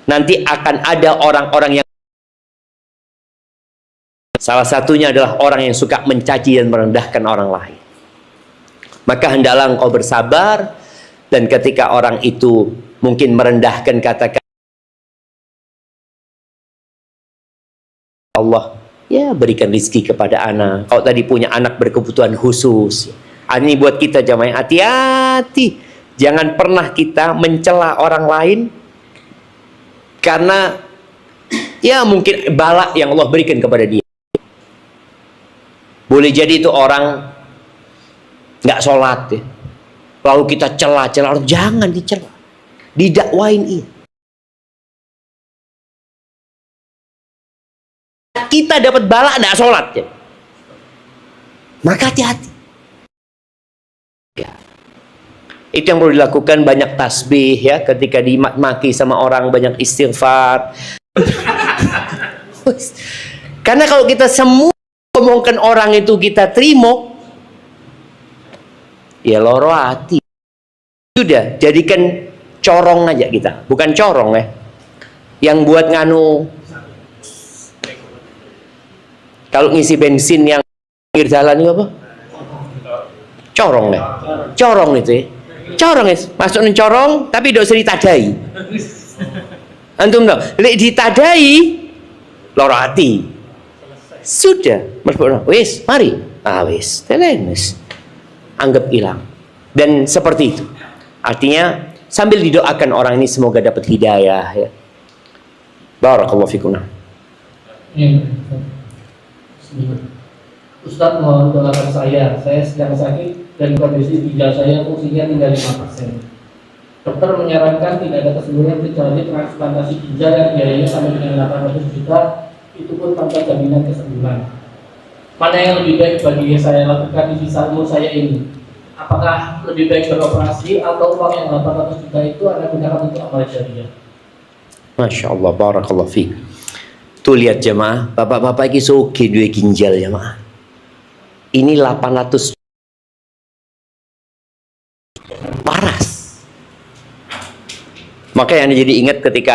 nanti akan ada orang-orang yang salah satunya adalah orang yang suka mencaci dan merendahkan orang lain. Maka hendaklah engkau bersabar, dan ketika orang itu mungkin merendahkan, katakan Allah, ya berikan rezeki kepada anak. Kalau tadi punya anak berkebutuhan khusus, ini buat kita jamaah, hati-hati. Jangan pernah kita mencela orang lain karena ya mungkin bala yang Allah berikan kepada dia. Boleh jadi itu orang nggak sholat ya. Lalu kita cela-cela orang, jangan dicela. Didakwain ini. Kita dapat bala nggak sholat ya. Maka hati-hati. Itu yang perlu dilakukan, banyak tasbih ya, ketika dimaki sama orang banyak istighfar. Karena kalau kita semua ngomongkan orang itu kita terima, ya loro hati. Sudah, jadikan corong aja kita, bukan corong ya. Yang buat nganu, kalau ngisi bensin yang pinggir jalan itu apa? Corong ya. Corong itu ya. Corong ya, masukin corong tapi tidak usah ditadai. Antum tahu, lek ditadai loro hati. Sudah, wis, mari. Ah wis, telenes. Anggap hilang. Dan seperti itu. Artinya sambil didoakan orang ini semoga dapat hidayah ya. Barakallahu fikum. Ustadz mau doakan saya sedang sakit dan kondisi ginjal saya fungsinya tinggal 5%. Dokter menyarankan tidak ada kesembuhan kecuali transplantasi ginjal yang biayanya sampai dengan 800 juta, itu pun tanpa jaminan kesembuhan. Mana yang lebih baik bagi saya lakukan di sisa umur saya ini? Apakah lebih baik beroperasi atau uang yang 800 juta itu Anda gunakan untuk amal jariah? Masya Allah, barakallahu fiik. Tuh lihat jemaah, bapak-bapak ini soge dua ginjal jemaah. Ini 800 waras. Makanya Anda jadi ingat ketika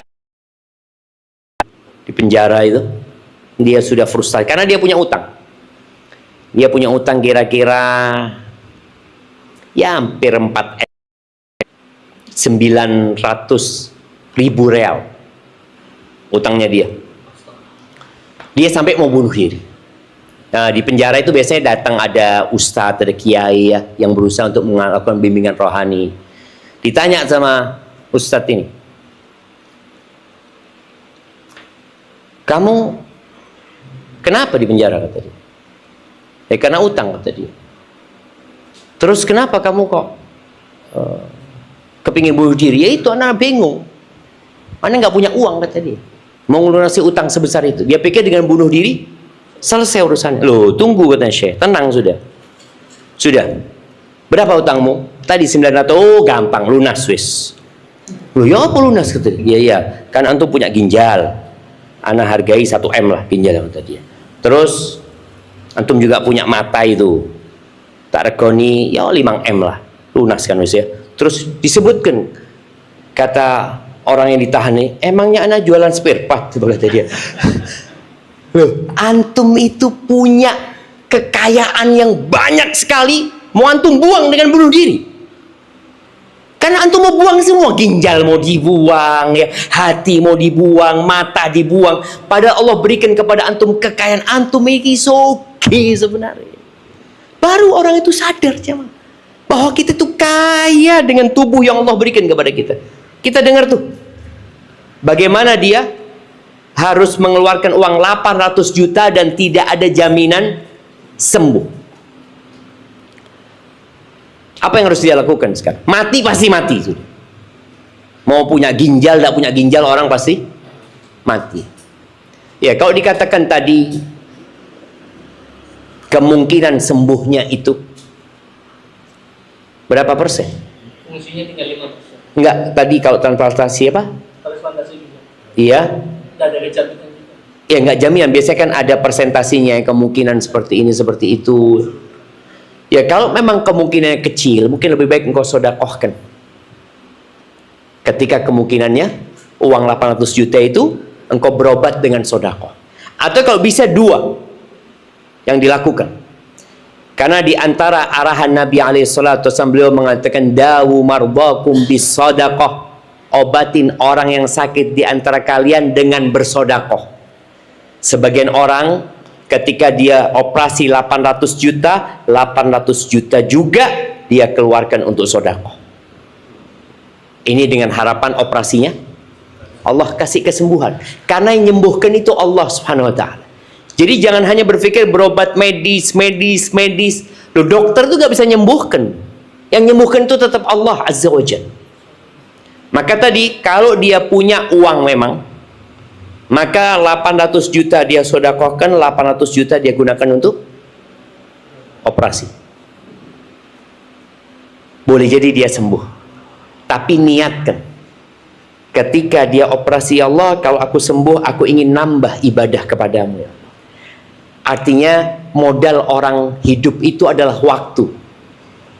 di penjara itu, dia sudah frustasi karena dia punya utang. Dia punya utang kira-kira ya hampir 900.000 real utangnya dia. Dia sampai mau bunuh diri. Nah, di penjara itu biasanya datang ada ustadz, ada kiai ya, yang berusaha untuk melakukan bimbingan rohani. Ditanya sama ustadz ini, kamu kenapa di penjara, kata dia. Karena utang, kata dia. Terus kenapa kamu kok kepingin bunuh diri? Ya itu, anak bingung. Anak nggak punya uang, kata dia. Mau ngelunasi utang sebesar itu. Dia pikir dengan bunuh diri selesai urusannya. Loh, tunggu, katanya Syekh. Tenang sudah. Sudah. Berapa utangmu? Tadi 900. Oh, gampang, lunas wis. Loh, ya apa lunas, kata dia. Iya, kan antum punya ginjal. Ana hargai 1 M lah ginjal, kata dia. Terus antum juga punya mata itu. Tak regoni ya 5 M lah. Lunas kan wis ya. Terus disebutkan kata orang yang ditahan nih, emangnya anak jualan spare part, kata dia. Loh, antum itu punya kekayaan yang banyak sekali, mau antum buang dengan bunuh diri. Karena antum mau buang semua, ginjal mau dibuang, ya, hati mau dibuang, mata dibuang. Padahal Allah berikan kepada antum kekayaan, antum ini soge sebenarnya. Baru orang itu sadar jemaah, bahwa kita tuh kaya dengan tubuh yang Allah berikan kepada kita. Kita dengar tuh, bagaimana dia harus mengeluarkan uang 800 juta dan tidak ada jaminan sembuh. Apa yang harus dia lakukan sekarang? Mati pasti mati sudah. Mau punya ginjal, tidak punya ginjal, orang pasti mati. Ya, kalau dikatakan tadi kemungkinan sembuhnya itu berapa persen? Fungsinya tinggal 5%. Enggak, tadi kalau transplantasi apa? Transplantasi juga. Iya. Tidak ada jaminan juga. Ya enggak jaminan, biasanya kan ada persentasinya, kemungkinan seperti ini, seperti itu. Ya kalau memang kemungkinannya kecil, mungkin lebih baik engkau sodakohkan. Ketika kemungkinannya uang 800 juta itu engkau berobat dengan sodakoh. Atau kalau bisa 2 yang dilakukan. Karena di antara arahan Nabi SAW, beliau mengatakan dawu marbakum bis sodakoh. Obatin orang yang sakit di antara kalian dengan bersodakoh. Sebagian orang ketika dia operasi 800 juta, 800 juta juga dia keluarkan untuk sodakoh. Ini dengan harapan operasinya Allah kasih kesembuhan. Karena yang menyembuhkan itu Allah Subhanahu wa ta'ala. Jadi jangan hanya berpikir berobat medis. Loh, dokter itu gak bisa menyembuhkan. Yang menyembuhkan itu tetap Allah Azza wa Jalla. Maka tadi kalau dia punya uang memang, maka 800 juta dia sodakohkan, 800 juta dia gunakan untuk operasi. boleh jadi dia sembuh. Tapi niatkan, ketika dia operasi, ya Allah, kalau aku sembuh, aku ingin nambah ibadah kepadamu. Ya. Artinya modal orang hidup itu adalah waktu.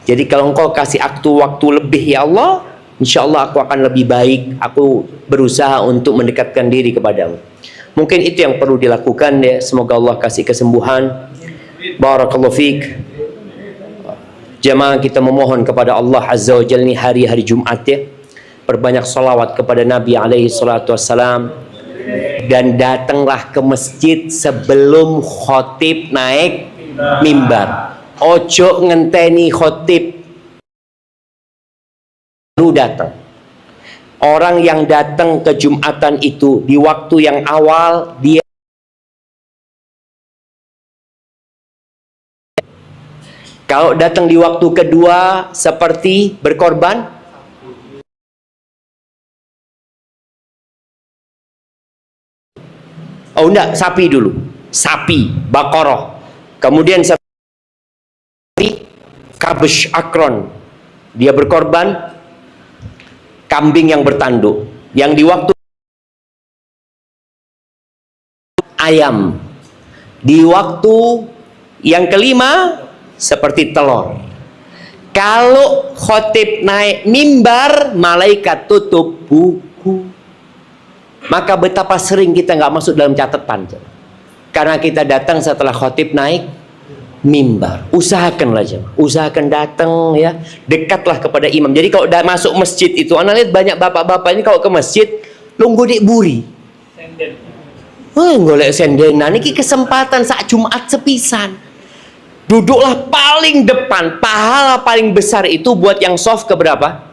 Jadi kalau engkau kasih waktu lebih, ya Allah, insya Allah aku akan lebih baik. Aku berusaha untuk mendekatkan diri kepadamu. Mungkin itu yang perlu dilakukan ya. Semoga Allah kasih kesembuhan. Barakallahu fiik. Jamaah, kita memohon kepada Allah Azza wa Jalla, ini hari-hari Jumat ya. Perbanyak salawat kepada Nabi alaihi salatu wassalam. Dan datanglah ke masjid sebelum khotib naik mimbar. Ojo ngenteni khotib lu datang. Orang yang datang ke Jumatan itu di waktu yang awal, dia kalau datang di waktu kedua seperti berkorban. Oh enggak, sapi dulu. Sapi, Baqarah. Kemudian Kabesh Akron, dia berkorban kambing yang bertanduk. Yang di waktu ayam. Di waktu yang kelima seperti telur. Kalau khotib naik mimbar, malaikat tutup buku. Maka betapa sering kita nggak masuk dalam catatan, karena kita datang setelah khotib naik mimbar. Usahakanlah jemaah, usahakan datang ya, dekatlah kepada imam. Jadi kalau udah masuk masjid itu, anda lihat banyak bapak-bapak ini kalau ke masjid lungguh dik buri. Golek sendenan ini kesempatan saat Jumat sepisan. Duduklah paling depan, pahala paling besar itu buat yang soft keberapa?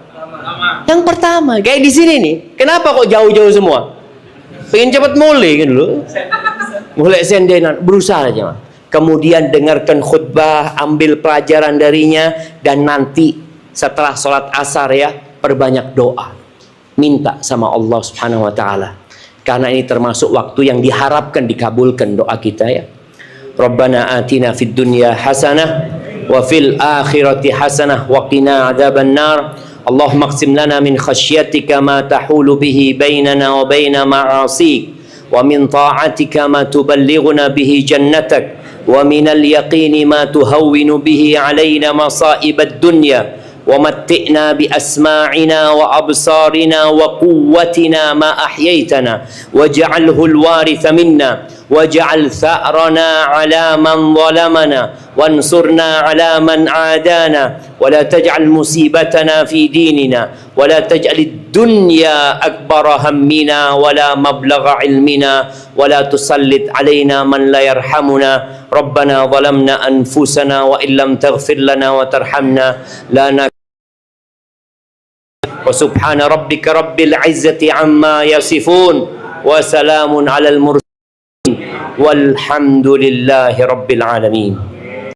Yang pertama. Kayak di sini nih. Kenapa kok jauh-jauh semua? Pengen cepat mulai kan dulu. Mulai sendenan, berusaha aja. Kemudian dengarkan khutbah, ambil pelajaran darinya, dan nanti setelah sholat asar ya, perbanyak doa. Minta sama Allah Subhanahu wa taala. Karena ini termasuk waktu yang diharapkan dikabulkan doa kita ya. Rabbana atina fid dunya hasanah wa fil akhirati hasanah wa qina adzabannar. Allahumma qsim lana min khasyatika ma tahulu bihi bainana wa baina ma'asik, wa min ta'atika ma tuballighuna bihi jannatak, wa min al-yaqini ma tuhawwinu bihi alaina masa'ib ad-dunya, wa matti'na bi asma'ina wa absarina wa quwwatina ma ahyaytana waj'alhu al-waritha minna waj'al tha'rana 'ala man zalamana wansurna 'ala man 'adana wa la taj'al musibatana fi dinina wa la taj'al ad-dunya akbara hammina wa la mablagha 'ilmina wa la tusallit 'alaina man la yarhamuna. Rabbana zalamna anfusana wa illam taghfir lana wa tarhamna la wa subhana rabbika rabbil izzati amma yasifun wa salamun 'alal mursalin walhamdulillahi rabbil alamin.